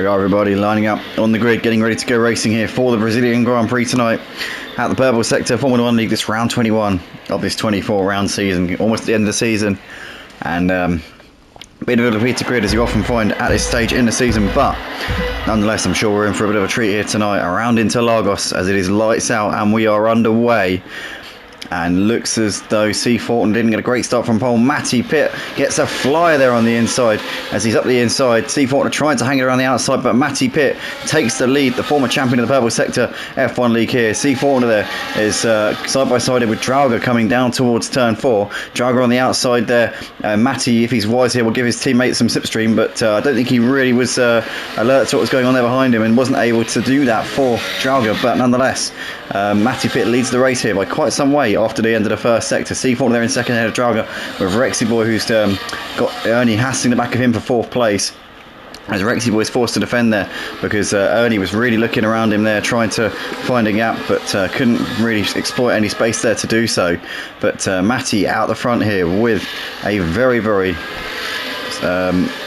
Here we are, everybody lining up on the grid, getting ready to go racing here for the Brazilian Grand Prix tonight at the Purple Sector Formula 1 League. This round 21 of this 24 round season, almost at the end of the season, and been a little repeated grid as you often find at this stage in the season, but nonetheless I'm sure we're in for a bit of a treat here tonight around Interlagos as it is lights out and we are underway. And looks as though S14 didn't get a great start from pole. Matty Pitt gets a flyer there on the inside as he's up the inside. S14 trying to hang it around the outside, but Matty Pitt takes the lead. The former champion of the Purple Sector F1 League here. S14 there is side by side with Drauger coming down towards turn 4. Drauger on the outside there. Matty, if he's wise here, will give his teammate some slipstream, but I don't think he really was alert to what was going on there behind him and wasn't able to do that for Drauger. But nonetheless, Matty Pitt leads the race here by quite some way after the end of the first sector. S14 there in second ahead of Drauger, with Rexy Boy, who's got Ernie hassling the back of him for 4th place. As Rexy Boy is forced to defend there because Ernie was really looking around him there trying to find a gap, but couldn't really exploit any space there to do so. But Matty out the front here with a very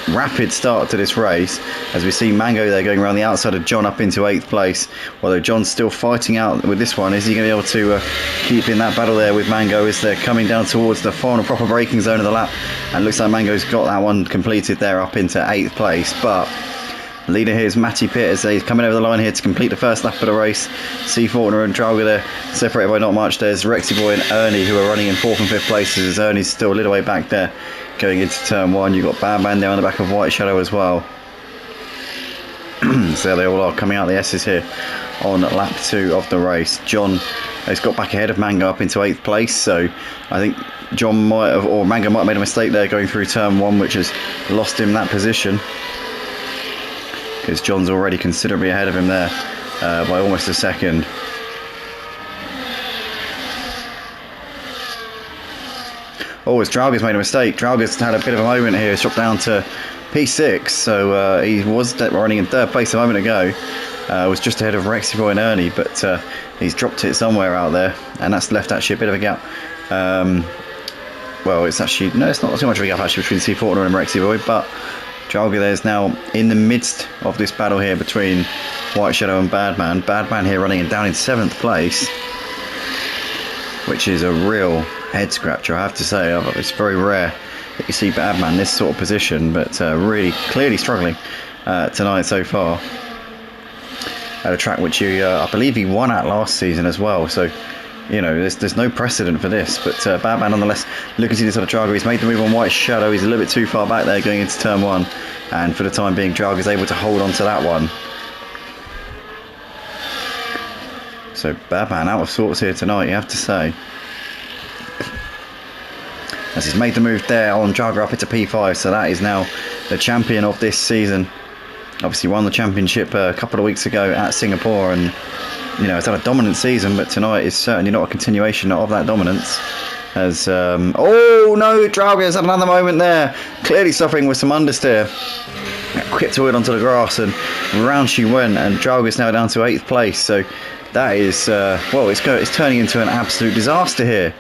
rapid start to this race, as we see Mango there going around the outside of John up into 8th place, although John's still fighting out with this one. Is he going to be able to keep in that battle there with Mango as they're coming down towards the final proper braking zone of the lap? And looks like Mango's got that one completed there up into 8th place, but leader here is Matty Pitt as he's coming over the line here to complete the first lap of the race. S14 and Drauger there separated by not much. There's Rexy Boy and Ernie who are running in 4th and 5th places, as Ernie's still a little way back there going into turn 1. You've got Batman there on the back of White Shadow as well. So there they all are coming out the S's here on lap 2 of the race. John has got back ahead of Mango up into 8th place, so I think John might have, or Mango might have made a mistake there going through turn 1, which has lost him that position, because John's already considerably ahead of him there by almost a second. Oh, as Drauger's made a mistake. Drauger's had a bit of a moment here. He's dropped down to P6, so he was running in 3rd place a moment ago. Was just ahead of Rexy Boy and Ernie, but he's dropped it somewhere out there, and that's left actually a bit of a gap. Well, it's actually, no, it's not too much of a gap actually between S14 and Rexy Boy, but Drauger there is now in the midst of this battle here between White Shadow and Badman. Badman here running down in 7th place, which is a real head scratcher, I have to say. It's very rare that you see Badman in this sort of position, but really clearly struggling tonight so far at a track which I believe he won at last season as well, so you know there's no precedent for this. But Badman nonetheless looking to this sort of Drauger. He's made the move on White Shadow. He's a little bit too far back there going into turn 1, and for the time being Drauger's able to hold on to that one. So Badman out of sorts here tonight, you have to say, as he's made the move there on Drauger up into P5. So that is now the champion of this season. Obviously won the championship a couple of weeks ago at Singapore, and you know, it's had a dominant season, but tonight is certainly not a continuation of that dominance. As oh no, Drauger's had another moment there, clearly suffering with some understeer. Quick to it onto the grass, and round she went, and Drauger's now down to 8th place. So that is well, it's turning into an absolute disaster here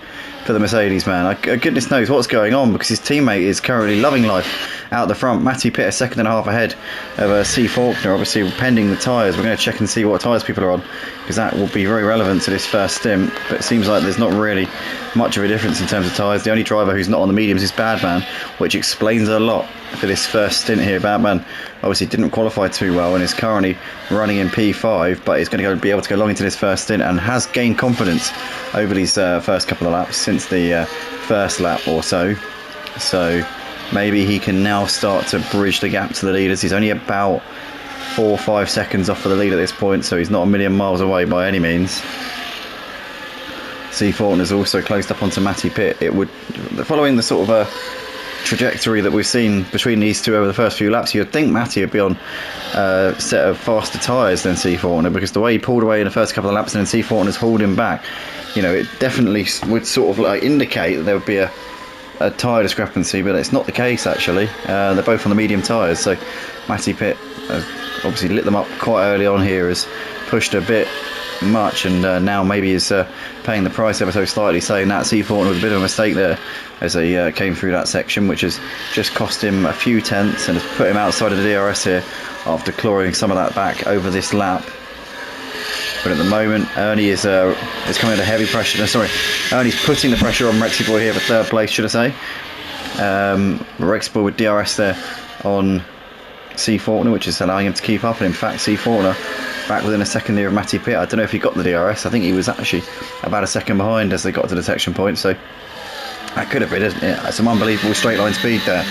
for the Mercedes man. Goodness knows what's going on, because his teammate is currently loving life out the front. Matty Pitt a second and a half ahead of S14, obviously pending the tyres. We're going to check and see what tyres people are on, because that will be very relevant to this first stint. But it seems like there's not really much of a difference in terms of tyres. The only driver who's not on the mediums is Badman, which explains a lot for this first stint here. Badman obviously didn't qualify too well and is currently running in P5, but he's going to be able to go long into this first stint and has gained confidence over these first couple of laps since the first lap or so. So maybe he can now start to bridge the gap to the leaders. He's only about 4 or 5 seconds off of the lead at this point, so he's not a million miles away by any means. S14 has also closed up onto Matty Pitt. It would, following the sort of trajectory that we've seen between these two over the first few laps, you'd think Matty would be on a set of faster tyres than S14, because the way he pulled away in the first couple of laps and then S14 has hauled him back, you know, it definitely would sort of like indicate that there would be a tyre discrepancy, but it's not the case actually. They're both on the medium tyres, so Matty Pitt obviously lit them up quite early on here, has pushed a bit much, and now maybe is paying the price ever so slightly, saying that C14 was a bit of a mistake there as they came through that section, which has just cost him a few tenths and has put him outside of the DRS here after clawing some of that back over this lap. But at the moment, Ernie is coming under heavy pressure. No, sorry, Ernie's putting the pressure on Rexy Boy here for third place, should I say. Rexy Boy with DRS there on C14, which is allowing him to keep up. And in fact, C14 back within a second there of Matty Pitt. I don't know if he got the DRS. I think he was actually about a second behind as they got to the detection point. So that could have been, isn't it? Some unbelievable straight line speed there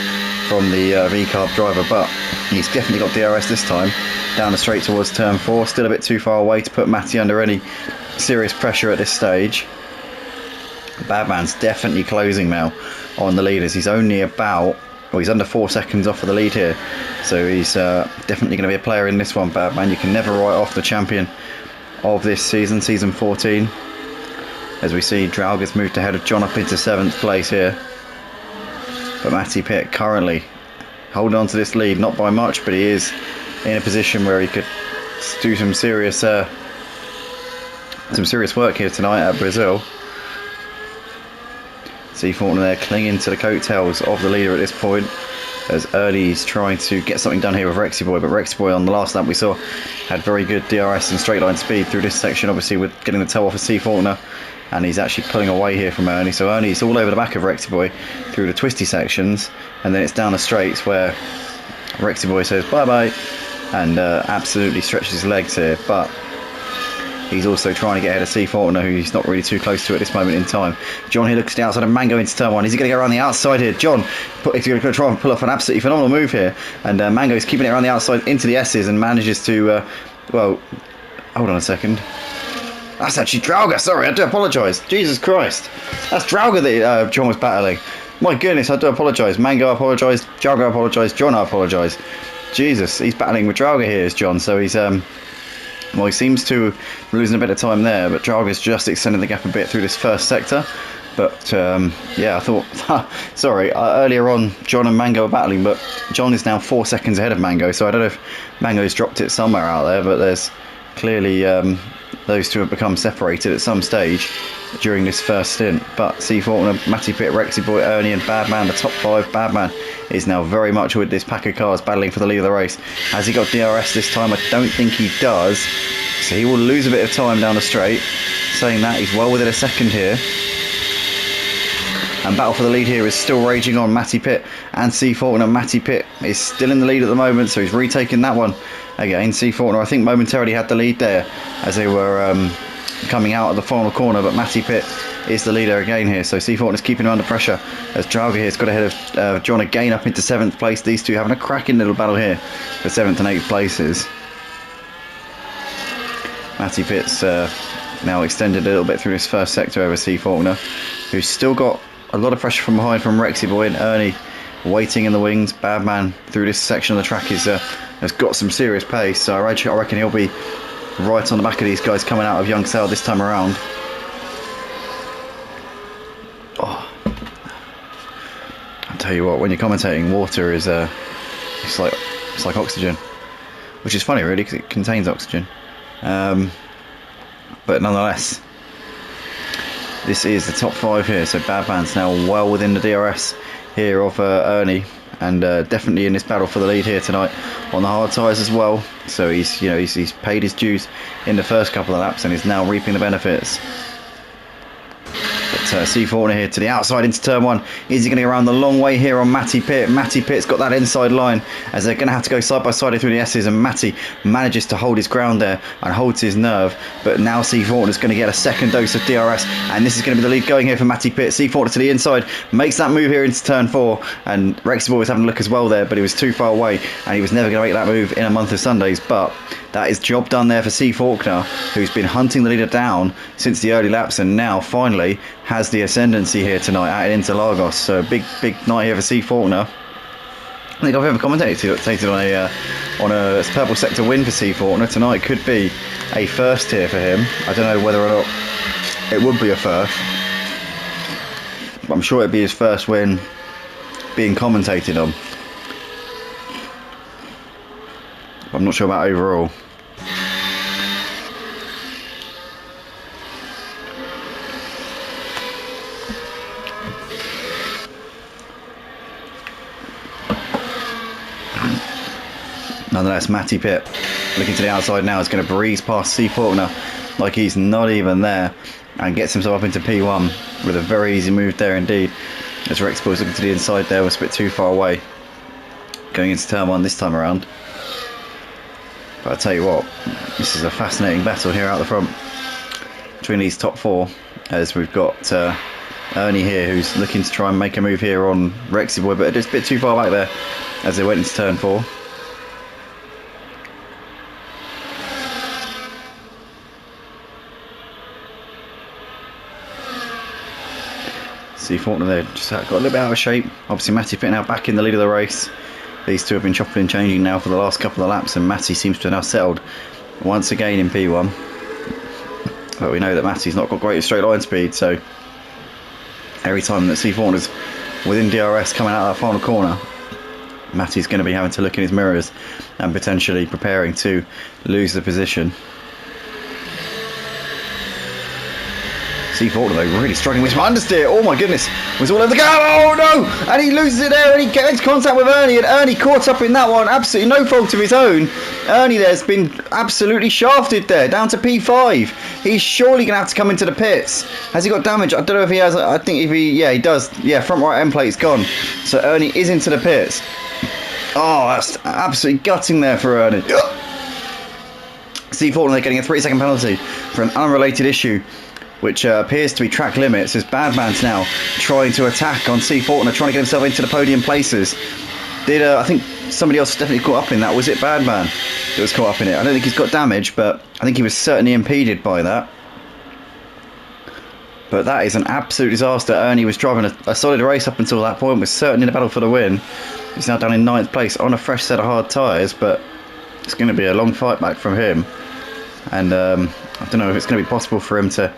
from the V-carb driver, but he's definitely got DRS this time. Down the straight towards turn 4, still a bit too far away to put Matty under any serious pressure at this stage. Badman's definitely closing now on the leaders. He's only about, well, he's under 4 seconds off of the lead here, so he's definitely going to be a player in this one. Badman, you can never write off the champion of this season, season 14. As we see, Drauger's moved ahead of John up into 7th place here. But Matty Pitt currently holding on to this lead, not by much, but he is in a position where he could do some serious work here tonight at Brazil. C14 there clinging to the coattails of the leader at this point, as Ernie's trying to get something done here with Rexy Boy, but Rexy Boy on the last lap we saw had very good DRS and straight line speed through this section, obviously with getting the toe off of C14, and he's actually pulling away here from Ernie. So Ernie's all over the back of Rexy Boy through the twisty sections, and then it's down the straights where Rexy Boy says bye bye and absolutely stretches his legs here, but he's also trying to get ahead of C14, who he's not really too close to at this moment in time. John here looks to the outside of Mango into turn 1. Is he going to go around the outside here? John is going to try and pull off an absolutely phenomenal move here, and Mango's keeping it around the outside into the S's and manages to, well, hold on a second. That's actually Drauger, sorry, I do apologise. Jesus Christ. That's Drauger that John was battling. My goodness, I do apologise. Mango, I apologise. Drauger, I apologise. John, I apologise. Jesus, he's battling with Drauger here, is John, so he's, well, he seems to be losing a bit of time there, but Drauger's just extended the gap a bit through this first sector. But, yeah, I thought, sorry, earlier on, John and Mango were battling, but John is now 4 seconds ahead of Mango, so I don't know if Mango's dropped it somewhere out there, but there's clearly those two have become separated at some stage during this first stint. But C14, Matty Pitt, Rexy Boy, Ernie and Badman, the top 5. Badman is now very much with this pack of cars battling for the lead of the race. Has he got DRS this time? I don't think he does, so he will lose a bit of time down the straight. Saying that, he's well within a second here, and battle for the lead here is still raging on. Matty Pitt and C14, and Matty Pitt is still in the lead at the moment, so he's retaking that one again. C14 I think momentarily had the lead there as they were coming out of the final corner, but Matty Pitt is the leader again here, so C14 is keeping him under pressure as Drauger here has got ahead of John again up into 7th place. These two having a cracking little battle here for 7th and 8th places. Matty Pitt's now extended a little bit through this first sector over C14, who's still got a lot of pressure from behind from Rexy Boy, and Ernie waiting in the wings. Badman through this section of the track is has got some serious pace, so I reckon he'll be right on the back of these guys coming out of Young Sale this time around. Oh. I'll tell you what, when you're commentating, water is it's like oxygen, which is funny really because it contains oxygen, but nonetheless, this is the top 5 here, so Badman's now well within the DRS here of Ernie, and definitely in this battle for the lead here tonight on the hard tyres as well. So he's paid his dues in the first couple of laps and is now reaping the benefits. But C14 here to the outside into turn 1. Is he going to go around the long way here on Matty Pitt? Matty Pitt's got that inside line as they're going to have to go side by side through the S's, and Matty manages to hold his ground there and holds his nerve. But now C14 is going to get a second dose of DRS, and this is going to be the lead going here for Matty Pitt. C14 to the inside, makes that move here into turn 4, and Rexy Boy was having a look as well there, but he was too far away and he was never going to make that move in a month of Sundays. But that is job done there for C. Faulkner, who's been hunting the leader down since the early laps and now finally has the ascendancy here tonight at Interlagos. So a big night here for C. Faulkner. I think I've ever commentated on a purple sector win for C. Faulkner. Tonight could be a first here for him. I don't know whether or not it would be a first, but I'm sure it'd be his first win being commentated on. I'm not sure about overall. Nonetheless, Matty Pitt looking to the outside now is going to breeze past C. Faulkner like he's not even there, and gets himself up into P1 with a very easy move there indeed. As Rex Boy's looking to the inside there, was a bit too far away going into turn 1 this time around. But I tell you what, this is a fascinating battle here out the front between these top 4, as we've got Ernie here who's looking to try and make a move here on Rexy Boy, but just a bit too far back there as they went into turn 4. See Faulkner there, just got a little bit out of shape. Obviously Matty Pitt now back in the lead of the race. These two have been chopping and changing now for the last couple of laps, and Matty seems to have now settled once again in P1. But we know that Matty's not got great straight line speed, so every time that C. Faulkner's within DRS coming out of that final corner, Matty's going to be having to look in his mirrors and potentially preparing to lose the position. C. Faulkner though really struggling with some understeer. Oh my goodness, was all over the go. Oh no, and he loses it there, and he gets into contact with Ernie, and Ernie caught up in that one, absolutely no fault of his own. Ernie there's been absolutely shafted there, down to P5. He's surely going to have to come into the pits. Has he got damage? I don't know if he has. I think if he, yeah, he does. Yeah, front right end plate's gone, so Ernie is into the pits. Oh, that's absolutely gutting there for Ernie. C. Faulkner getting a 3-second penalty for an unrelated issue, which appears to be track limits, as Badman's now trying to attack on C. Faulkner, trying to get himself into the podium places. I think somebody else definitely caught up in that. Was it Badman that was caught up in it? I don't think he's got damage, but I think he was certainly impeded by that. But that is an absolute disaster. Ernie was driving a solid race up until that point, was certainly in the battle for the win. He's now down in 9th place on a fresh set of hard tyres, but it's going to be a long fight back from him. And I don't know if it's going to be possible for him to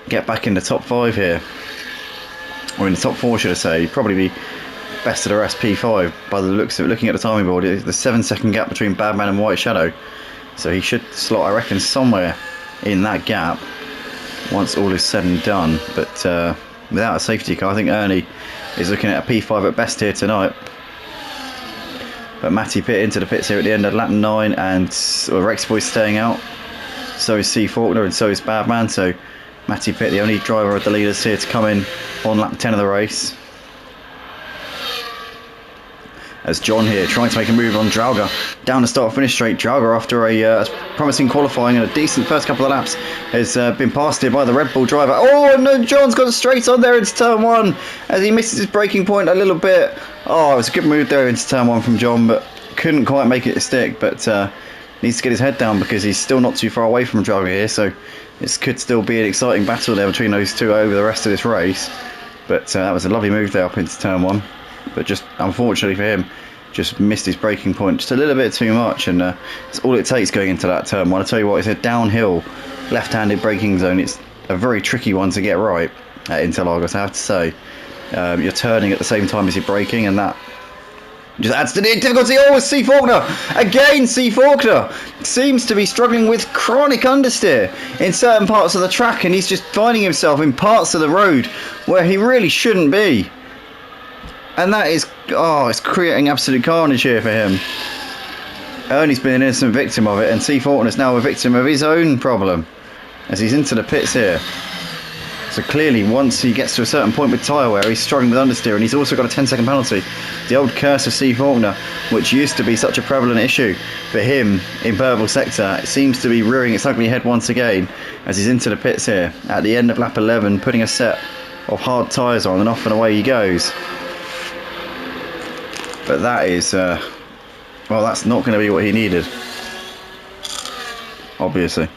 get back in the top 5 here, or in the top 4 should I say. He'd probably be best of the rest P5 by the looks of it. Looking at the timing board, it's the 7-second gap between Badman and White Shadow, so he should slot, I reckon, somewhere in that gap once all is said and done. But without a safety car, I think Ernie is looking at a P5 at best here tonight. But Matty Pitt into the pits here at the end of lap 9, and Rex Boy's staying out, so is C. Faulkner, and so is Badman. So Matty Pitt, the only driver of the leaders here to come in on lap 10 of the race. As John here trying to make a move on Drauger down the start finish straight. Drauger, after a promising qualifying and a decent first couple of laps, has been passed here by the Red Bull driver. Oh no, John's got straight on there into turn 1 as he misses his braking point a little bit. Oh, it was a good move there into turn 1 from John, but couldn't quite make it stick. But needs to get his head down because he's still not too far away from Drauger here, so this could still be an exciting battle there between those two over the rest of this race. But that was a lovely move there up into turn 1. But just unfortunately for him, just missed his braking point just a little bit too much, and it's all it takes going into that turn 1. I tell you what, it's a downhill left-handed braking zone. It's a very tricky one to get right at Interlagos, I have to say. You're turning at the same time as you're braking, and that just adds to the difficulty. Oh, it's C. Faulkner! Again, C. Faulkner seems to be struggling with chronic understeer in certain parts of the track, and he's just finding himself in parts of the road where he really shouldn't be. And that is, oh, it's creating absolute carnage here for him. Ernie's been an innocent victim of it, and C. Faulkner's now a victim of his own problem as he's into the pits here. So clearly, once he gets to a certain point with tyre wear, he's struggling with understeer, and he's also got a 10-second penalty. The old curse of C. Faulkner, which used to be such a prevalent issue for him in Purple Sector, it seems to be rearing its ugly head once again as he's into the pits here at the end of lap 11, putting a set of hard tyres on, and off and away he goes. But that is, well, that's not going to be what he needed, obviously.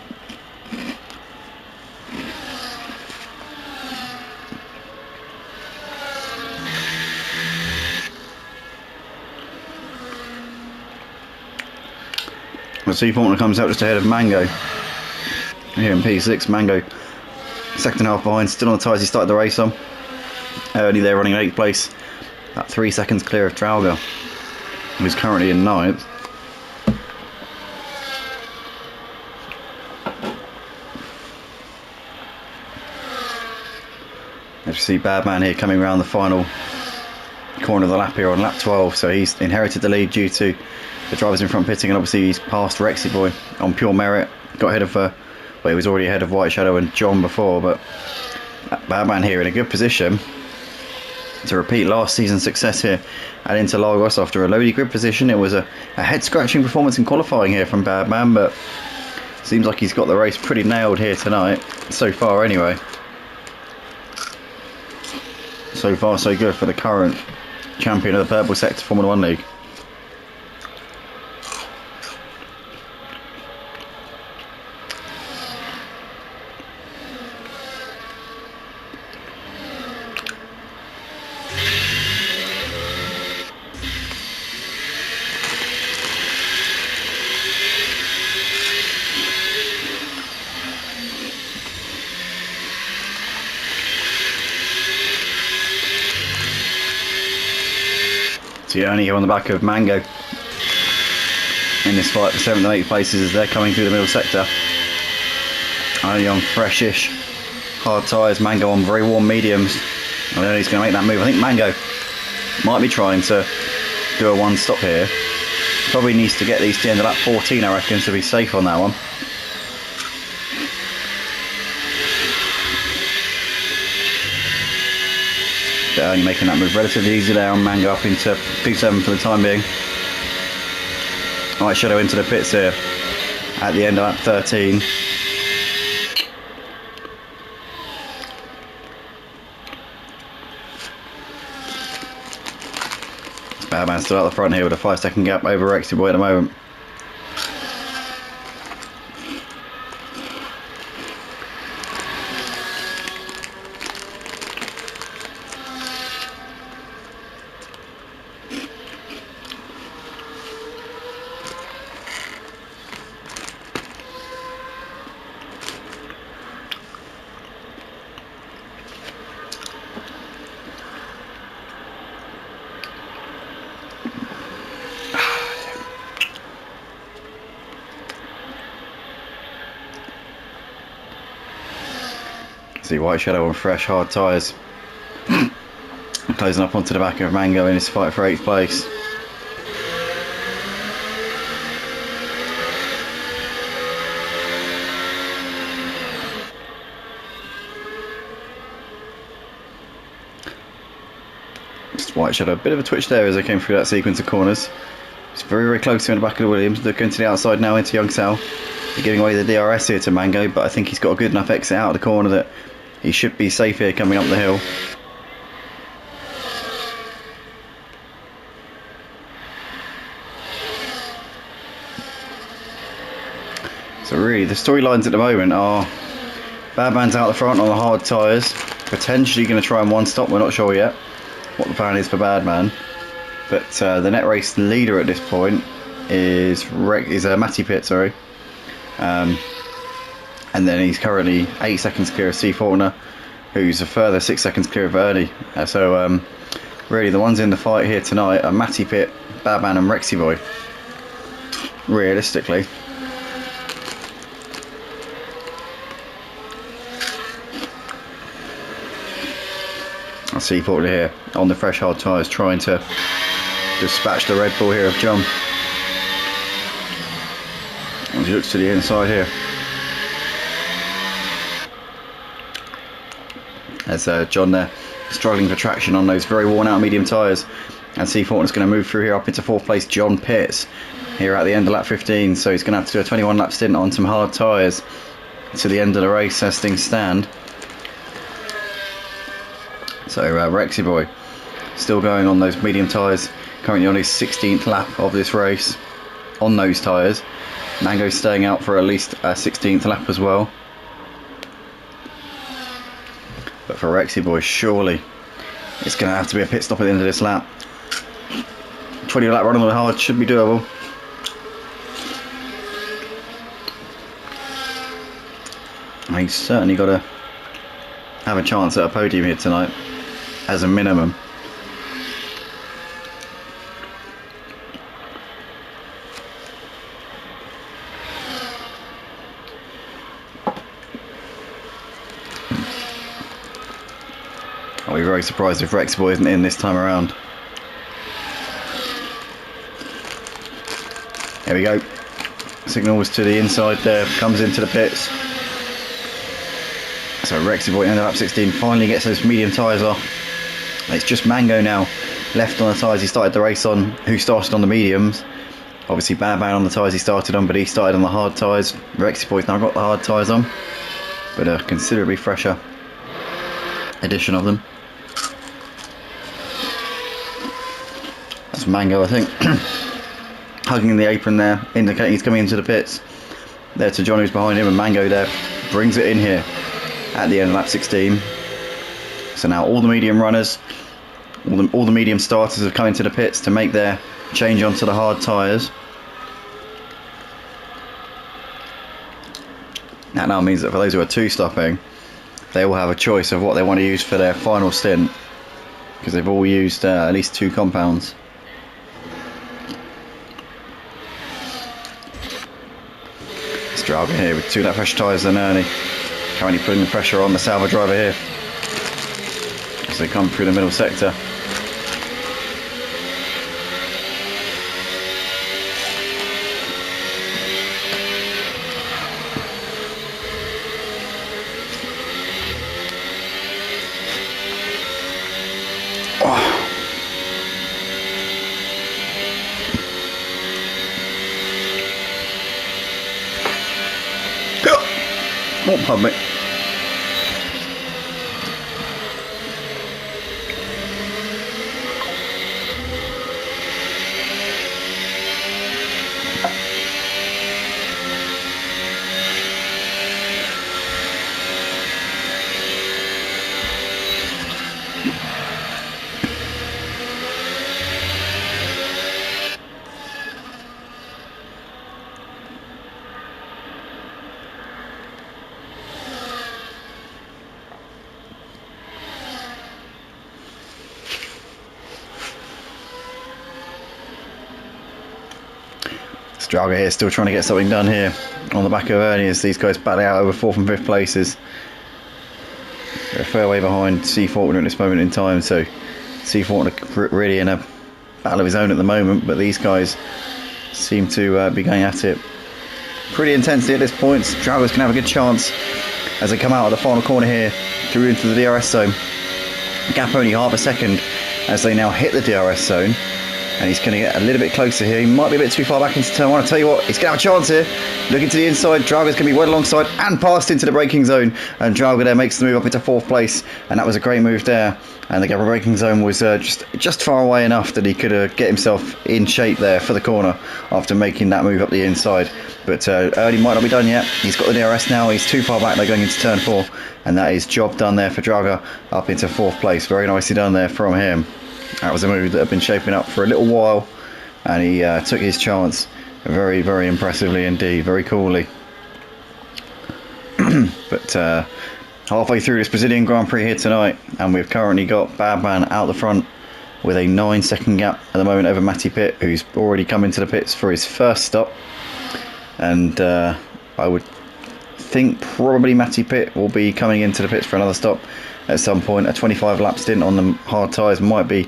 C. Faulkner comes out just ahead of Mango here in P6. Mango, second half behind, still on the tyres he started the race on. Early there, running in 8th place, about 3 seconds clear of Drauger, who's currently in 9th. As you see, Badman here coming around the final corner of the lap here on lap 12, so he's inherited the lead due to the drivers in front pitting, and obviously he's passed Rexy Boy on pure merit. Got ahead of, well, he was already ahead of White Shadow and John before, but Badman here in a good position to repeat last season's success here at Interlagos after a lowly grid position. It was a head-scratching performance in qualifying here from Badman, but seems like he's got the race pretty nailed here tonight, so far anyway. So far so good for the current champion of the Purple Sector Formula 1 League. So only here on the back of Mango in this fight for 7th and 8th places as they're coming through the middle sector. Only on freshish hard tyres, Mango on very warm mediums. I don't know he's going to make that move. I think Mango might be trying to do a one stop here. Probably needs to get these to the end of lap 14, I reckon, to be safe on that one. They're only making that move relatively easy there on Mango up into P7 for the time being. White Shadow into the pits here at the end of lap 13. Badman still out the front here with a 5-second gap over Rexy Boy at the moment. See White Shadow on fresh hard tyres, closing up onto the back of Mango in his fight for 8th place. Just White Shadow, a bit of a twitch there as they came through that sequence of corners. It's very, very close to in the back of the Williams. They're going to the outside now into Young Sal. They're giving away the DRS here to Mango, but I think he's got a good enough exit out of the corner that he should be safe here coming up the hill. So really the storylines at the moment are Badman's out the front on the hard tyres, potentially going to try and one stop. We're not sure yet what the plan is for Badman, but the net race leader at this point is Matty Pitt, sorry. And then he's currently 8 seconds clear of S14, who's a further 6 seconds clear of Ernie. So really the ones in the fight here tonight are Matty Pitt, Badman and Rexy Boy, realistically. I see S14 here on the fresh hard tyres trying to dispatch the Red Bull here of John. As he looks to the inside here. As John there struggling for traction on those very worn out medium tyres. And S14 is going to move through here up into 4th place John Pitts here at the end of lap 15. So he's going to have to do a 21 lap stint on some hard tyres to the end of the race as things stand. So Rexy Boy still going on those medium tyres, currently on his 16th lap of this race on those tyres. Mango's staying out for at least a 16th lap as well. But for Rexy Boy, surely it's going to have to be a pit stop at the end of this lap. 20 lap run on the hard should be doable. He's certainly got to have a chance at a podium here tonight, as a minimum. I'll be very surprised if Rexy Boy isn't in this time around. Here we go. Signals to the inside there, comes into the pits. So Rexy Boy in the lap 16 finally gets those medium tyres off. It's just Mango now left on the tyres he started the race on, who started on the mediums. Obviously Bad Man on the tyres he started on, but he started on the hard tyres. Rexy Boy's now got the hard tyres on, but a considerably fresher edition of them. That's Mango, I think. Hugging the apron there, indicating he's coming into the pits. There to John, who's behind him, and Mango there brings it in here at the end of lap 16. So now all the medium runners, all the medium starters have come into the pits to make their change onto the hard tyres. That now means that for those who are two-stopping, they will have a choice of what they want to use for their final stint, because they've all used at least 2 compounds. Driver here with 2 lap pressure tyres than Ernie. Currently putting the pressure on the Sauber driver here as they come through the middle sector. Oh, pardon me. Draga here still trying to get something done here on the back of Ernie as these guys battle out over 4th and 5th places. They're a fair way behind C14 at this moment in time, so C14 are really in a battle of his own at the moment, but these guys seem to be going at it pretty intensely at this point. Draga's can have a good chance as they come out of the final corner here through into the DRS zone. Gap only half a second as they now hit the DRS zone. And he's going to get a little bit closer here. He might be a bit too far back into turn 1. I tell you what, he's going to have a chance here. Looking to the inside, Draga's going to be well alongside and passed into the braking zone. And Draga there makes the move up into 4th place. And that was a great move there. And the braking zone was just far away enough that he could get himself in shape there for the corner after making that move up the inside. But Ernie might not be done yet. He's got the DRS now. He's too far back. They're going into turn 4. And that is job done there for Draga up into 4th place. Very nicely done there from him. That was a move that had been shaping up for a little while, and he took his chance very, very impressively indeed, very coolly. But halfway through this Brazilian Grand Prix here tonight, and we've currently got Bad Man out the front with a 9-second gap at the moment over Matty Pitt, who's already come into the pits for his first stop. And I would think probably Matty Pitt will be coming into the pits for another stop at some point. A 25 lap stint on the hard tyres might be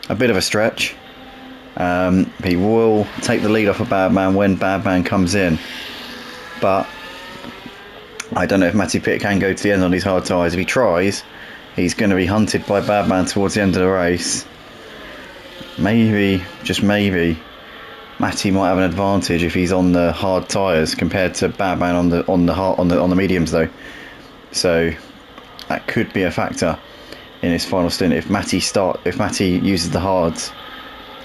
a bit of a stretch. He will take the lead off of Bad Man when Bad Man comes in, but I don't know if Matty Pitt can go to the end on these hard tyres. If he tries, he's going to be hunted by Bad Man towards the end of the race. Maybe, just maybe, Matty might have an advantage if he's on the hard tyres compared to Bad Man on the mediums though. So that could be a factor in his final stint if Matty uses the hards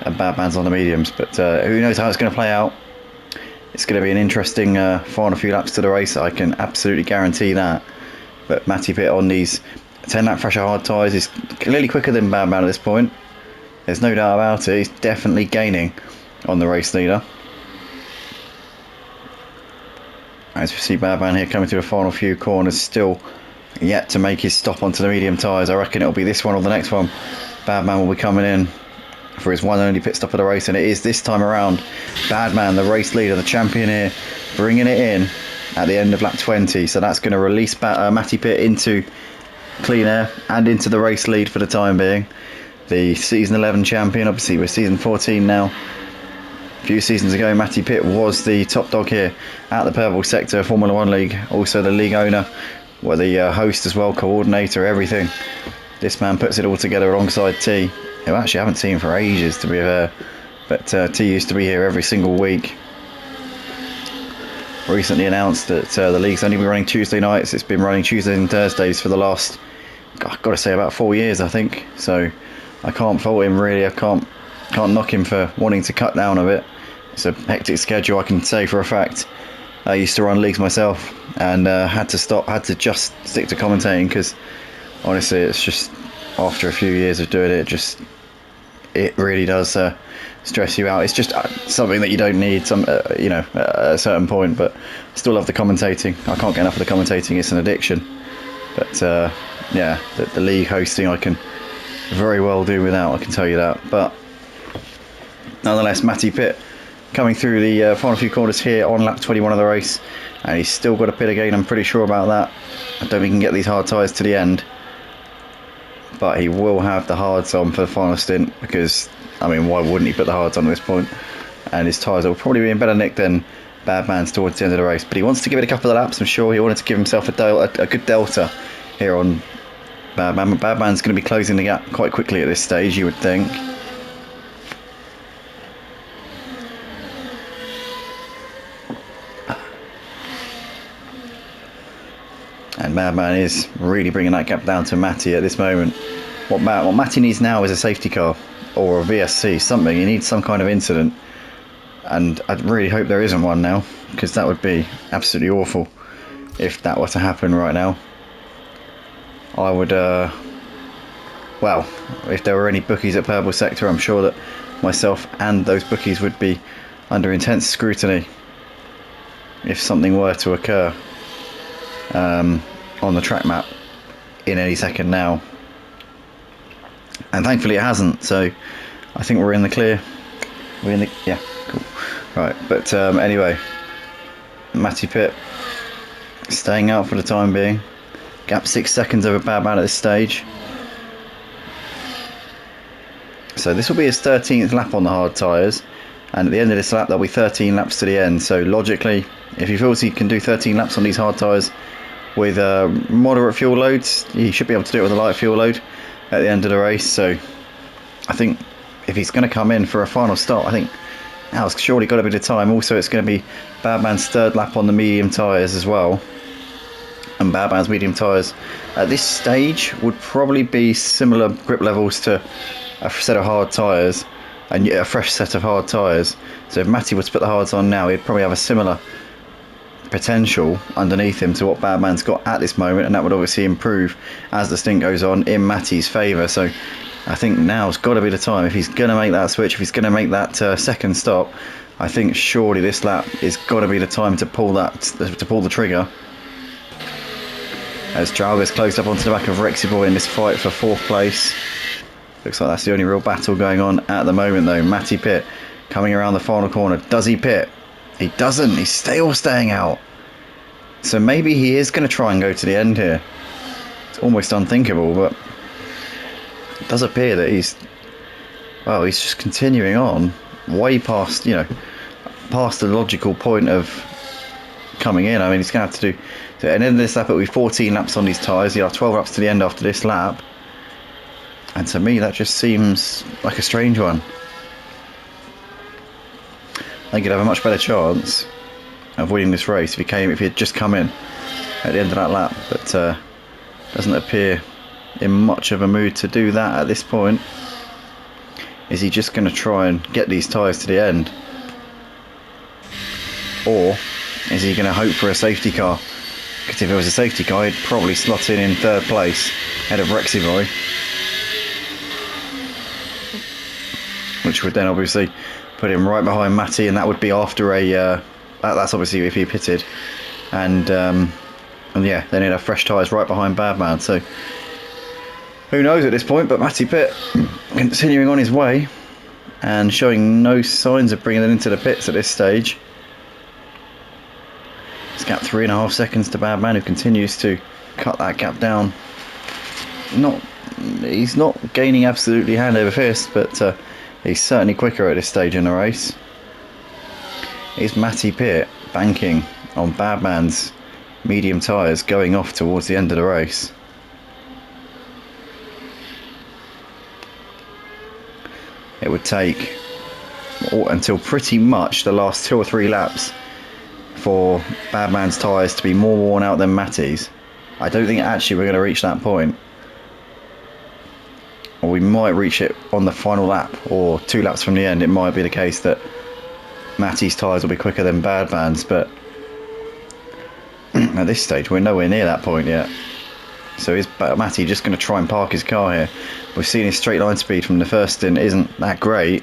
and Bad Man's on the mediums. But who knows how it's going to play out. It's going to be an interesting final few laps to the race, I can absolutely guarantee that. But Matty Pitt on these 10 lap fresher hard tyres is clearly quicker than Bad Man at this point. There's no doubt about it. He's definitely gaining on the race leader. As we see Bad Man here coming through the final few corners, still yet to make his stop onto the medium tyres. I reckon it'll be this one or the next one. Bad Man will be coming in for his one and only pit stop of the race, and it is this time around Bad Man, the race leader, the champion here, bringing it in at the end of lap 20. So that's going to release Matty Pitt into clean air and into the race lead for the time being. The season 11 champion, obviously we're season 14 now. A few seasons ago, Matty Pitt was the top dog here at the Purple Sector Formula 1 League, also the league owner, well, the host as well, coordinator, everything. This man puts it all together alongside T, who I actually haven't seen for ages, to be fair, but T used to be here every single week. Recently announced that the league's only been running Tuesday nights. It's been running Tuesdays and Thursdays for the last, I've got to say, about 4 years, I think. So I can't fault him really. I can't knock him for wanting to cut down a bit. It's a hectic schedule, I can say for a fact. I used to run leagues myself and had to just stick to commentating, because honestly it's just, after a few years of doing it really does stress you out. It's just something that you don't need at a certain point, but I still love the commentating. I can't get enough of the commentating. It's an addiction. But yeah, the league hosting I can very well do without, I can tell you that. But nonetheless, Matty Pitt coming through the final few corners here on lap 21 of the race, and he's still got a pit again, I'm pretty sure about that. I don't think he can get these hard tyres to the end, but he will have the hards on for the final stint, because, I mean, why wouldn't he put the hards on at this point? And his tyres will probably be in better nick than Badman's towards the end of the race, but he wants to give it a couple of laps. I'm sure he wanted to give himself a good delta here on Badman. Badman's going to be closing the gap quite quickly at this stage, you would think. And Madman is really bringing that gap down to Matty at this moment. What Matty needs now is a safety car or a VSC, something. He needs some kind of incident, and I really hope there isn't one now, because that would be absolutely awful if that were to happen right now. I would, well, if there were any bookies at Purple Sector, I'm sure that myself and those bookies would be under intense scrutiny if something were to occur on the track map in any second now. And thankfully it hasn't, so I think we're in the clear. Yeah, cool. Right, but anyway, Matty Pitt staying out for the time being. Gap 6 seconds over Badman at this stage. So this will be his 13th lap on the hard tyres, and at the end of this lap there'll be 13 laps to the end. So logically, if he feels he can do 13 laps on these hard tyres with moderate fuel loads, he should be able to do it with a light fuel load at the end of the race. So I think if he's going to come in for a final stop, I think now's surely got to be the time. Also, it's going to be Badman's third lap on the medium tyres as well, and Badman's medium tyres at this stage would probably be similar grip levels to a set of hard tyres, and a fresh set of hard tyres. So if Matty was to put the hards on now, he'd probably have a similar potential underneath him to what Badman's got at this moment, and that would obviously improve as the stint goes on in Matty's favour. So I think now's got to be the time. If he's going to make that switch, if he's going to make that second stop, I think surely this lap is got to be the time to pull the trigger. As Jarvis closed up onto the back of Rexy Boy in this fight for 4th place. Looks like that's the only real battle going on at the moment though. Matty Pitt coming around the final corner. Does he pit? He doesn't. He's still staying out. So maybe he is going to try and go to the end here. It's almost unthinkable, but it does appear that he's just continuing on way past, past the logical point of coming in. I mean, he's going to have to do, so at the end of this lap it'll be 14 laps on these tyres. He'll have 12 laps to the end after this lap. And to me that just seems like a strange one. I think he'd have a much better chance of winning this race if he had just come in at the end of that lap, but doesn't appear in much of a mood to do that at this point. Is he just going to try and get these tyres to the end, or is he going to hope for a safety car? Because if it was a safety car, he'd probably slot in 3rd place ahead of Rexy Boy, which would then obviously put him right behind Matty, and that would be after a that's obviously if he pitted, and yeah, then he'd have fresh tyres right behind Badman. So who knows at this point, but Matty Pitt continuing on his way and showing no signs of bringing it into the pits at this stage. It's gap 3.5 seconds to Badman, who continues to cut that gap down. He's not gaining absolutely hand over fist, but he's certainly quicker at this stage in the race. Is Matty Pitt banking on Badman's medium tyres going off towards the end of the race? It would take until pretty much the last 2 or 3 laps for Badman's tyres to be more worn out than Matty's. I don't think actually we're going to reach that point. Or we might reach it on the final lap, or 2 laps from the end. It might be the case that Matty's tyres will be quicker than Badman's, but at this stage we're nowhere near that point yet. So is Matty just going to try and park his car here? We've seen his straight line speed from the first stint isn't that great,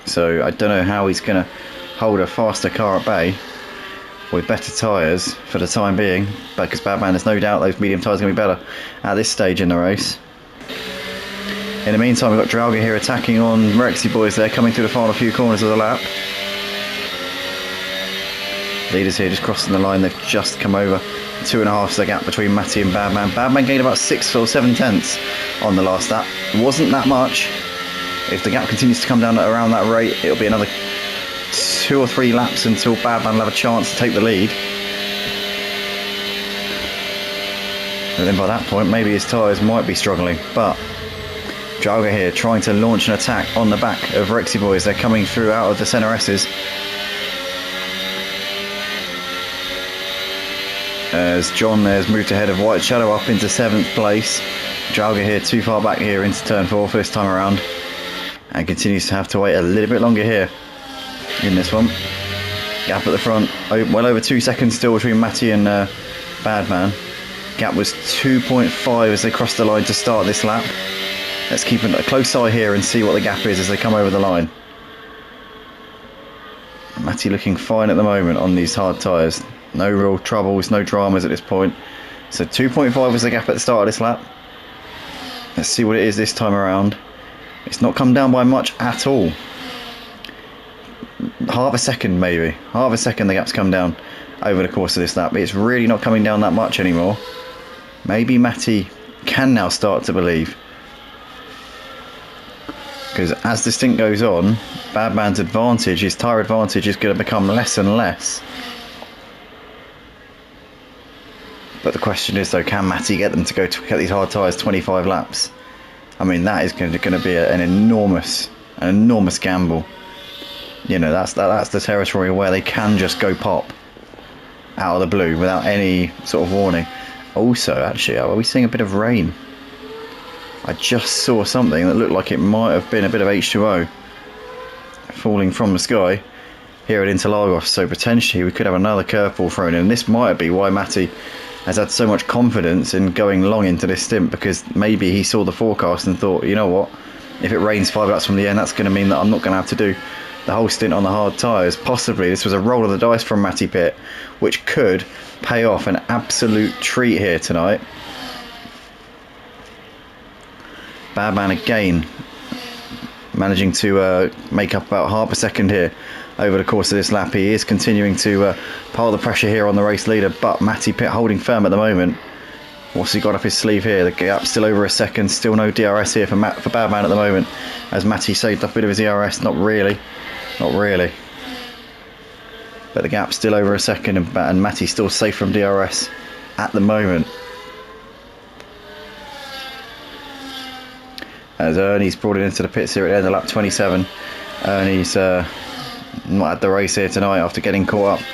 so I don't know how he's going to hold a faster car at bay with better tyres for the time being, because Badman, there's no doubt those medium tyres are going to be better at this stage in the race. In the meantime, we've got Drauga here attacking on Rexy boys there, coming through the final few corners of the lap. Leaders here just crossing the line, they've just come over 2.5 the gap between Matty and Badman. Badman gained about 6 or 7 tenths on the last lap. Wasn't that much. If the gap continues to come down at around that rate, it'll be another 2 or 3 laps until Badman will have a chance to take the lead. And then by that point, maybe his tyres might be struggling. But Drauga here trying to launch an attack on the back of Rexy boys. They're coming through out of the centre S's. As John has moved ahead of White Shadow up into 7th place. Drauga here too far back here into turn 4 for this time around, and continues to have to wait a little bit longer here in this one. Gap at the front, well over 2 seconds still between Matty and Badman. Gap was 2.5 as they crossed the line to start this lap. Let's keep a close eye here and see what the gap is as they come over the line. Matty looking fine at the moment on these hard tyres. No real troubles, no dramas at this point. So 2.5 was the gap at the start of this lap. Let's see what it is this time around. It's not come down by much at all. Half a second maybe. Half a second the gap's come down over the course of this lap. It's really not coming down that much anymore. Maybe Matty can now start to believe. Because as the stint goes on, Badman's advantage, his tyre advantage, is going to become less and less. But the question is though, can Matty get them to get these hard tyres 25 laps? I mean, that is going to be an enormous gamble. You know, that's the territory where they can just go pop out of the blue without any sort of warning. Also, actually, are we seeing a bit of rain? I just saw something that looked like it might have been a bit of H2O falling from the sky here at Interlagos, so potentially we could have another curveball thrown in. This might be why Matty has had so much confidence in going long into this stint, because maybe he saw the forecast and thought, you know what, if it rains 5 laps from the end, that's going to mean that I'm not going to have to do the whole stint on the hard tyres. Possibly this was a roll of the dice from Matty Pitt, which could pay off an absolute treat here tonight. Badman again managing to make up about half a second here over the course of this lap. He is continuing to pile the pressure here on the race leader, but Matty Pitt holding firm at the moment. What's he got up his sleeve here? The gap still over a second, still no DRS here for Badman at the moment, as Matty saved up a bit of his DRS. Not really. But the gap's still over a second, and Matty's still safe from DRS at the moment. As Ernie's brought it into the pits here at the end of lap 27. Ernie's not had the race here tonight after getting caught up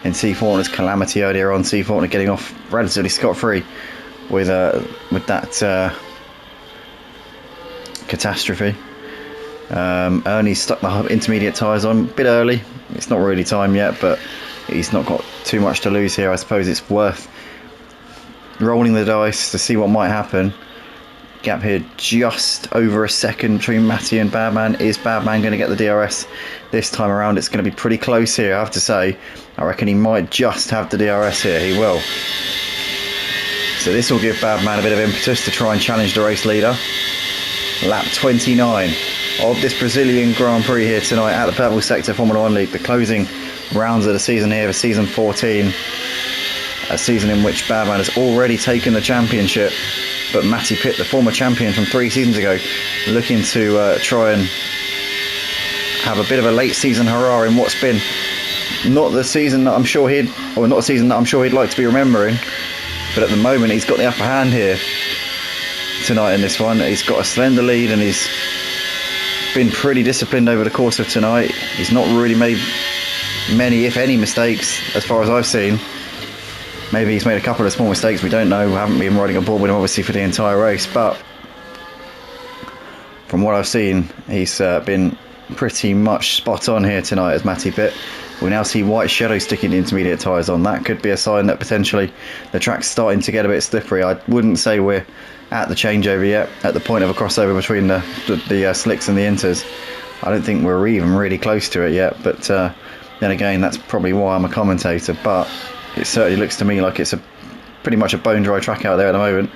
in C. Faulkner's calamity earlier on. C. Faulkner getting off relatively scot-free with that catastrophe. Ernie's stuck the intermediate tyres on a bit early. It's not really time yet, but he's not got too much to lose here. I suppose it's worth rolling the dice to see what might happen. Gap here just over a second between Matty and Badman. Is Badman going to get the DRS this time around? It's going to be pretty close here, I have to say. I reckon he might just have the DRS here. He will. So this will give Badman a bit of impetus to try and challenge the race leader. Lap 29 of this Brazilian Grand Prix here tonight at the Purple Sector Formula 1 League. The closing rounds of the season here for season 14. A season in which Badman has already taken the championship. But Matty Pitt, the former champion from 3 seasons ago, looking to try and have a bit of a late season hurrah in what's been Not the season that I'm sure not a season that I'm sure he'd like to be remembering. But at the moment, he's got the upper hand here tonight in this one. He's got a slender lead, and he's been pretty disciplined over the course of tonight. He's not really made many, if any, mistakes as far as I've seen. Maybe he's made a couple of small mistakes, we don't know. We haven't been riding on board with him obviously for the entire race, but from what I've seen, he's been pretty much spot on here tonight as Matty Pitt. We now see white shadow sticking the intermediate tyres on. That could be a sign that potentially the track's starting to get a bit slippery. I wouldn't say we're at the changeover yet, at the point of a crossover between the slicks and the inters. I don't think we're even really close to it yet, but then again, that's probably why I'm a commentator, but it certainly looks to me like it's pretty much a bone dry track out there at the moment,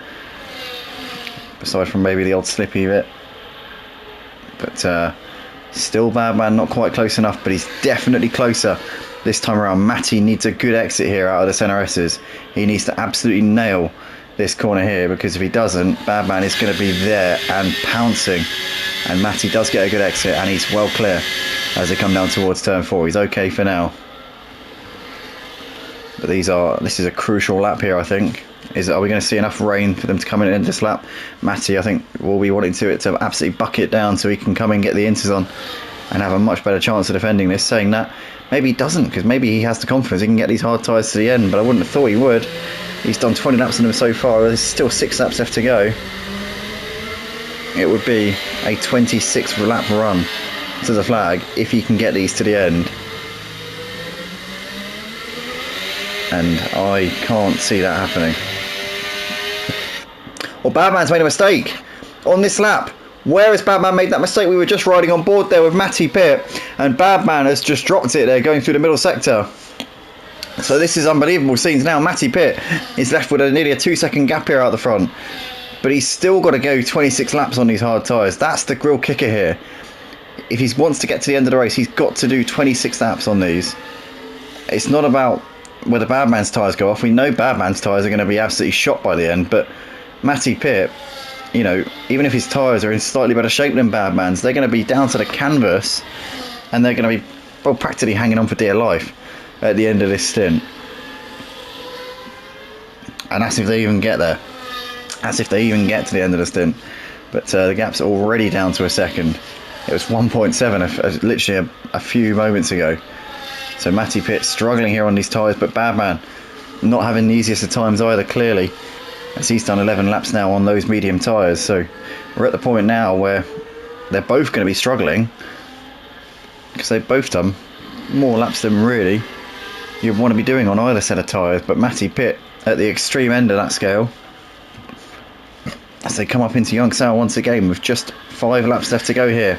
aside from maybe the odd slippy bit. But still Badman not quite close enough, but he's definitely closer this time around. Matty needs a good exit here out of the centre S's. He needs to absolutely nail this corner here, because if he doesn't, Badman is going to be there and pouncing. And Matty does get a good exit, and he's well clear as they come down towards turn 4. He's okay for now. But this is a crucial lap here, I think. Are we going to see enough rain for them to come in this lap? Matty, I think, will be wanting it to absolutely bucket down so he can come in, get the inters on, and have a much better chance of defending this. Saying that, maybe he doesn't, because maybe he has the confidence he can get these hard tyres to the end, but I wouldn't have thought he would. He's done 20 laps on them so far. There's still 6 laps left to go. It would be a 26 lap run to the flag if he can get these to the end. And I can't see that happening. Well, Badman's made a mistake on this lap. Where has Badman made that mistake? We were just riding on board there with Matty Pitt, and Badman has just dropped it there going through the middle sector. So this is unbelievable scenes now. Matty Pitt is left with nearly a 2-second gap here out the front, but he's still got to go 26 laps on these hard tyres. That's the real kicker here. If he wants to get to the end of the race, he's got to do 26 laps on these. It's not about whether Badman's tyres go off. We know Badman's tyres are going to be absolutely shot by the end, but Matty Pitt, you know, even if his tyres are in slightly better shape than Badman's, they're going to be down to the canvas, and they're going to be, well, practically hanging on for dear life at the end of this stint. And that's if they even get there. That's if they even get to the end of the stint. But the gap's already down to a second. It was 1.7 literally a few moments ago. So Matty Pitt struggling here on these tyres, but Badman not having the easiest of times either, clearly, as he's done 11 laps now on those medium tyres. So we're at the point now where they're both going to be struggling, because they've both done more laps than really you'd want to be doing on either set of tyres. But Matty Pitt at the extreme end of that scale as they come up into Youngsau once again with just 5 laps left to go here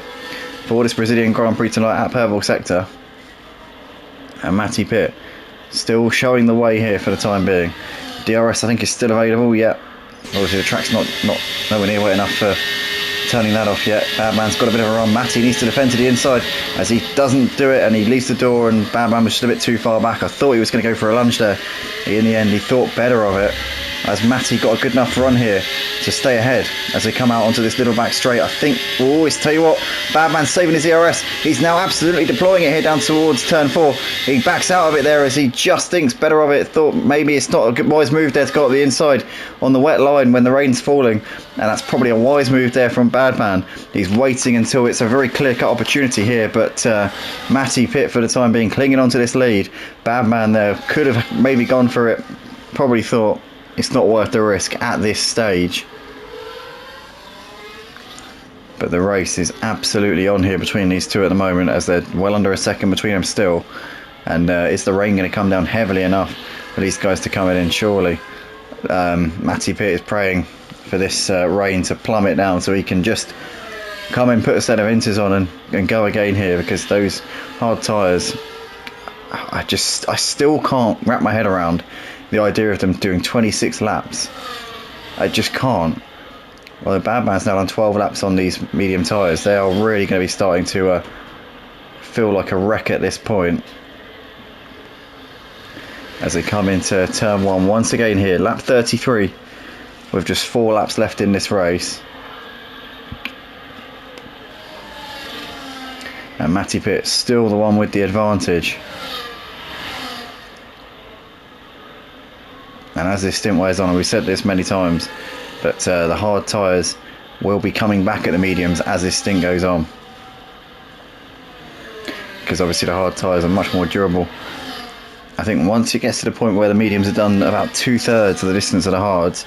for this Brazilian Grand Prix tonight at Purville Sector. And Matty Pitt still showing the way here for the time being. DRS I think is still available, yeah. Obviously the track's not nowhere near wet enough for turning that off yet. Badman's got a bit of a run. Matty needs to defend to the inside, as he doesn't do it, and he leaves the door, and Badman was just a bit too far back. I thought he was going to go for a lunge there. In the end, he thought better of it, as Matty got a good enough run here to stay ahead as they come out onto this little back straight. I think, tell you what, Badman's saving his ERS. He's now absolutely deploying it here down towards turn 4. He backs out of it there as he just thinks better of it. Thought maybe it's not a good wise move there to go up the inside on the wet line when the rain's falling, and that's probably a wise move there from Badman. He's waiting until it's a very clear-cut opportunity here, but Matty Pitt for the time being clinging onto this lead. Badman there could have maybe gone for it, probably thought it's not worth the risk at this stage. But the race is absolutely on here between these two at the moment, as they're well under a second between them still. And is the rain going to come down heavily enough for these guys to come in? Surely. Matty Pitt is praying for this rain to plummet down so he can just come in, put a set of inters on and go again here, because those hard tyres, I still can't wrap my head around the idea of them doing 26 laps. I just can't. Well, the Badman's now done 12 laps on these medium tyres. They are really going to be starting to feel like a wreck at this point, as they come into turn 1 once again here, lap 33, with just 4 laps left in this race. And Matty Pitt still the one with the advantage. And as this stint wears on, and we've said this many times, but the hard tyres will be coming back at the mediums as this stint goes on, because obviously the hard tyres are much more durable. I think once it gets to the point where the mediums are done about 2/3 of the distance of the hards,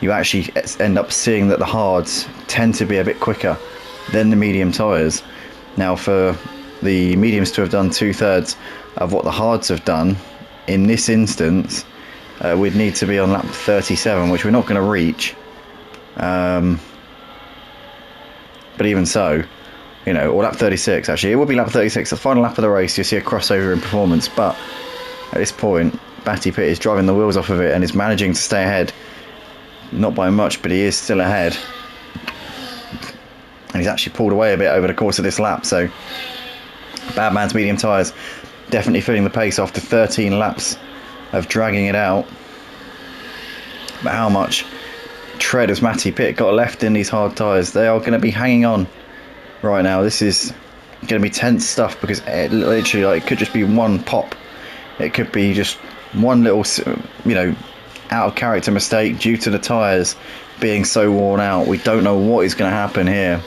you actually end up seeing that the hards tend to be a bit quicker than the medium tyres. Now, for the mediums to have done 2/3 of what the hards have done in this instance, we'd need to be on lap 37, which we're not going to reach. But even so, you know, or lap 36 actually, it will be lap 36, the final lap of the race. You'll see a crossover in performance, but at this point Matty Pitt is driving the wheels off of it and is managing to stay ahead, not by much, but he is still ahead, and he's actually pulled away a bit over the course of this lap. So Badman's medium tyres definitely feeling the pace after 13 laps of dragging it out. But how much tread has Matty Pitt got left in these hard tyres? They are going to be hanging on right now. This is going to be tense stuff, because it literally, like, it could just be one pop. It could be just one little, you know, out of character mistake due to the tyres being so worn out. We don't know what is going to happen here,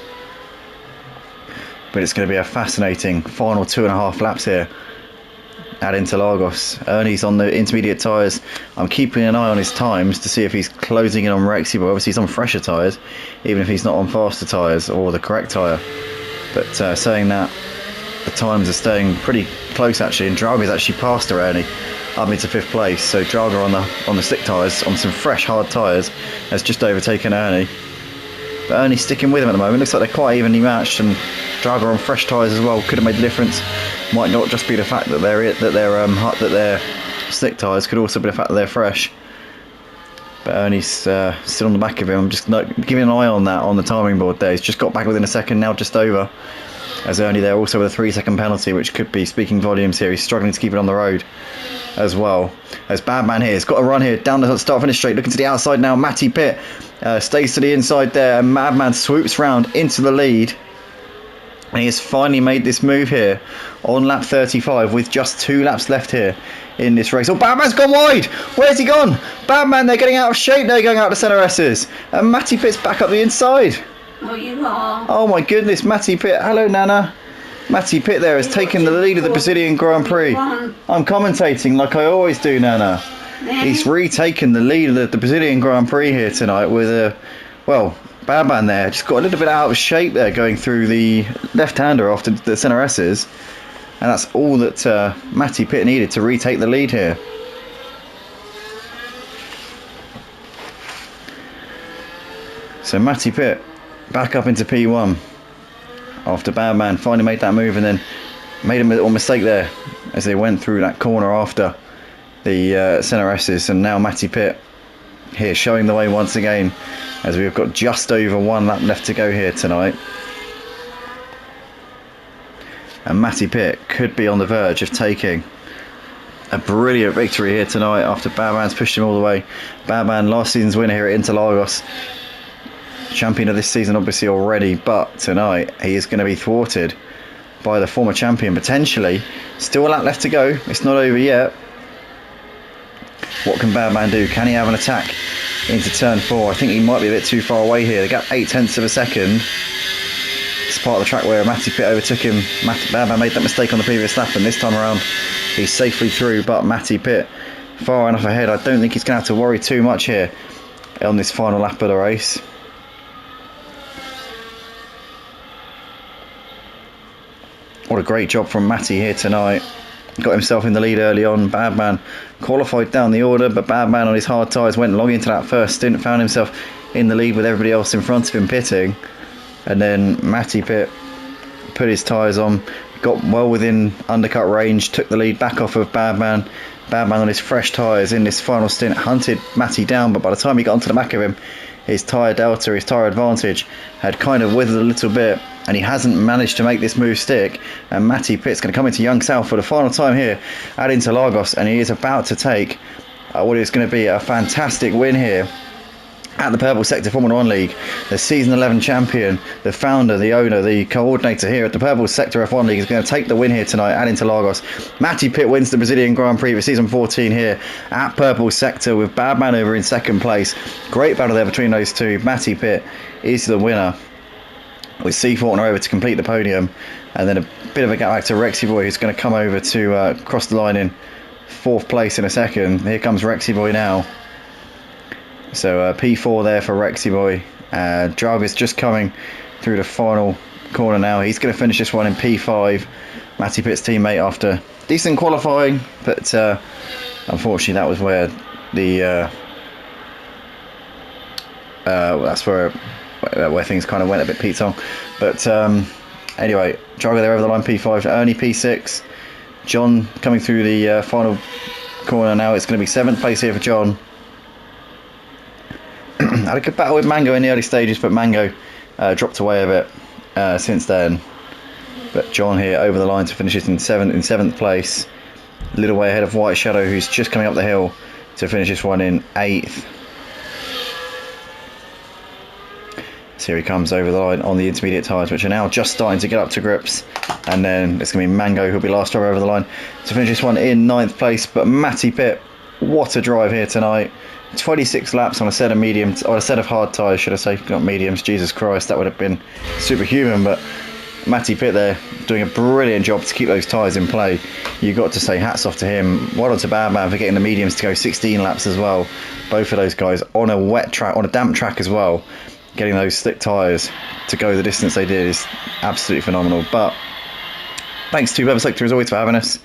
but it's going to be a fascinating final 2.5 laps here at Interlagos. Ernie's on the intermediate tyres. I'm keeping an eye on his times to see if he's closing in on Rexy, but obviously he's on fresher tyres, even if he's not on faster tyres or the correct tyre. But saying that, the times are staying pretty close actually, and Draga's actually passed Ernie up into 5th place. So Draga on the slick tyres, on some fresh hard tyres, has just overtaken Ernie. But Ernie's sticking with him at the moment. Looks like they're quite evenly matched, and Draga on fresh tyres as well could have made the difference. Might not just be the fact that they're slick tyres, could also be the fact that they're fresh. But Ernie's still on the back of him. I'm just giving an eye on that on the timing board there. He's just got back within a second now, just over. As Ernie there also with a 3-second penalty, which could be speaking volumes here. He's struggling to keep it on the road as well. As Badman here, he's got a run here down the start finish straight, looking to the outside now. Matty Pitt stays to the inside there, and Madman swoops round into the lead. And he has finally made this move here on lap 35 with just 2 laps left here in this race. Oh, Badman's gone wide! Where's he gone? Badman, they're getting out of shape. They're going out to centre S's. And Matty Pitt's back up the inside. Oh, you are. Oh my goodness, Matty Pitt. Hello, Nana. Matty Pitt there has taken the lead of the Brazilian Grand Prix. I'm commentating like I always do, Nana. He's retaken the lead of the Brazilian Grand Prix here tonight with a, well, Badman there just got a little bit out of shape there going through the left-hander after the centre S's, and that's all that Matty Pitt needed to retake the lead here. So Matty Pitt back up into P1 after Badman finally made that move, and then made a little mistake there as they went through that corner after the centre S's. And now Matty Pitt here showing the way once again, as we've got just over 1 lap left to go here tonight. And Matty Pitt could be on the verge of taking a brilliant victory here tonight after Badman's pushed him all the way. Badman, last season's winner here at Interlagos, champion of this season obviously already, but tonight he is going to be thwarted by the former champion potentially. Still a lap left to go, it's not over yet. What can Badman do? Can he have an attack into turn 4? I think he might be a bit too far away here. The gap 0.8 of a second. It's part of the track where Matty Pitt overtook him. Badman made that mistake on the previous lap, and this time around he's safely through, but Matty Pitt far enough ahead. I don't think he's going to have to worry too much here on this final lap of the race. What a great job from Matty here tonight. Got himself in the lead early on. Badman qualified down the order, but Badman on his hard tyres went long into that first stint, found himself in the lead with everybody else in front of him pitting. And then Matty Pitt put his tyres on, got well within undercut range, took the lead back off of Badman. Badman on his fresh tyres in this final stint hunted Matty down, but by the time he got onto the back of him, his tyre delta, his tyre advantage had kind of withered a little bit, and he hasn't managed to make this move stick. And Matty Pitt's going to come into Young South for the final time here at Interlagos, and he is about to take what is going to be a fantastic win here at the Purple Sector Formula 1 League, the Season 11 champion, the founder, the owner, the coordinator here at the Purple Sector F1 League is going to take the win here tonight at Interlagos. Matty Pitt wins the Brazilian Grand Prix for Season 14 here at Purple Sector with Badman over in second place. Great battle there between those two. Matty Pitt is the winner, with S14 over to complete the podium, and then a bit of a gap back to Rexy Boy, who's going to come over to cross the line in fourth place in a second. Here comes Rexy Boy now. So P4 there for Rexy Boy. Jarvis just coming through the final corner now. He's going to finish this one in P5. Matty Pitt's teammate after decent qualifying, but unfortunately that was where the that's where things kind of went a bit Pete-tong. But anyway, Jarvis there over the line, P5. Ernie P6. John coming through the final corner now. It's going to be 7th place here for John. Had a good battle with Mango in the early stages, but Mango dropped away a bit since then. But John here over the line to finish it in seventh place, a little way ahead of White Shadow, who's just coming up the hill to finish this one in 8th. So here he comes over the line on the intermediate tyres, which are now just starting to get up to grips. And then it's going to be Mango who'll be last driver over the line to finish this one in 9th place. But Matty Pitt, what a drive here tonight. 26 laps on a set of mediums, or a set of hard tyres, should I say, not mediums. Jesus Christ, that would have been superhuman. But Matty Pitt there doing a brilliant job to keep those tyres in play. You got to say hats off to him. Well done to Badman for getting the mediums to go 16 laps as well. Both of those guys on a wet track, on a damp track as well, getting those slick tyres to go the distance they did is absolutely phenomenal. But thanks to Purple Sector as always for having us.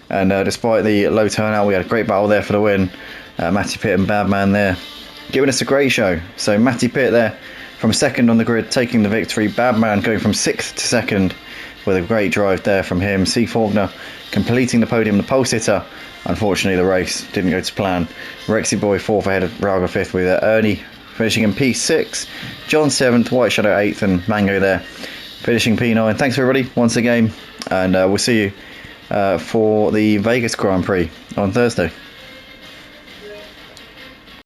And despite the low turnout, we had a great battle there for the win. Matty Pitt and Badman there giving us a great show. So Matty Pitt there from second on the grid taking the victory. Badman going from 6th to 2nd with a great drive there from him. C. Faulkner completing the podium, the pole sitter. Unfortunately the race didn't go to plan. Rexy Boy 4th ahead of Raga 5th with Ernie finishing in P6. John 7th, White Shadow 8th, and Mango there finishing P9. Thanks everybody once again, and we'll see you for the Vegas Grand Prix on Thursday.